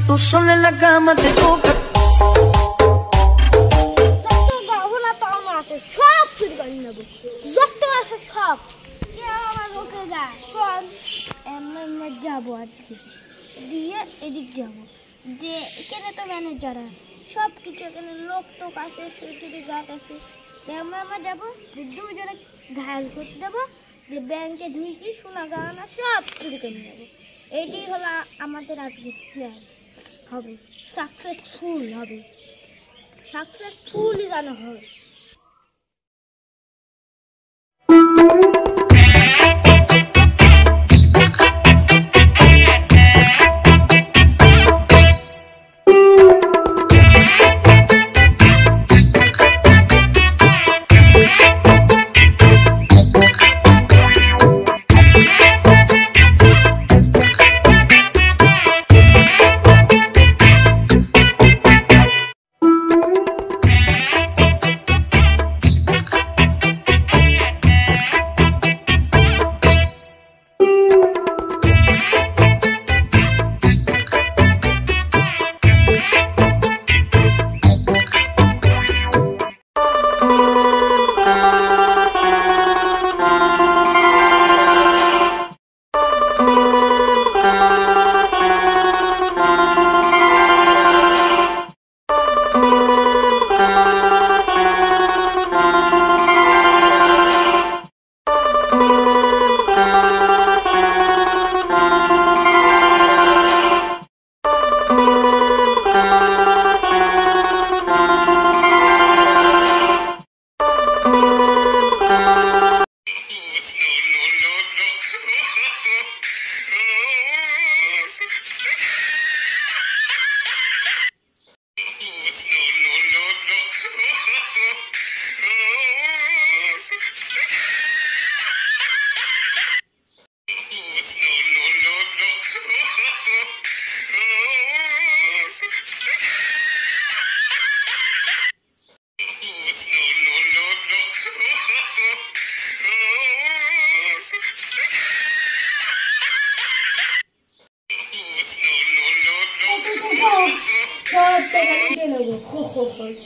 तू सुन लगा मत को সব চুরি করে নেবো, যত আছে সব। আমরা যাবো আজকে, দিয়ে এদিক যাবো, দিয়ে এখানে তো ম্যানেজার সব কিছু, এখানে লোক টোক আছে, সিকিউরিটি গার্ড আছে। আমরা যাবো, দুজনে ঘায়াল করতে দেবো, দিয়ে ব্যাংকে ঢুকি সোনা গয়না সব চুরি করে নেবো। এটাই হলো আমাদের আজকে প্ল্যান। হবে সাকসেসফুল, হবে সাকসেসফুলই জানা হবে।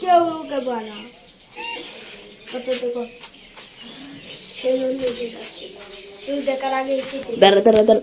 কেউ লোকে বানা কত দেখো সেই জন্য তুই দেখার আগে দাঁড়া দাঁড়া দাঁড়া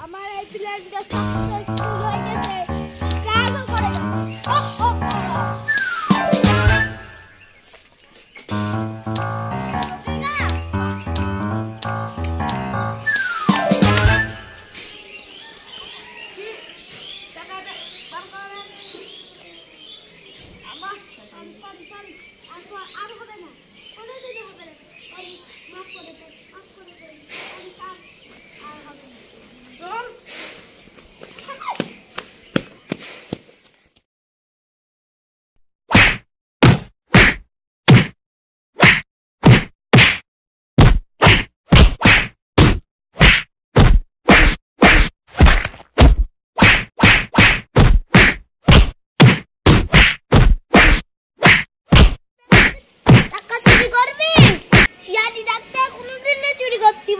আমার এই প্ল্যানটা সাকসেসফুল হয়ে গেছে। কাজও করে আর হবে না, কোনো দিন হবে না, মাফ করে দে, মাফ করে দে, আর হবে না।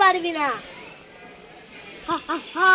পারবি না, হা হা হা।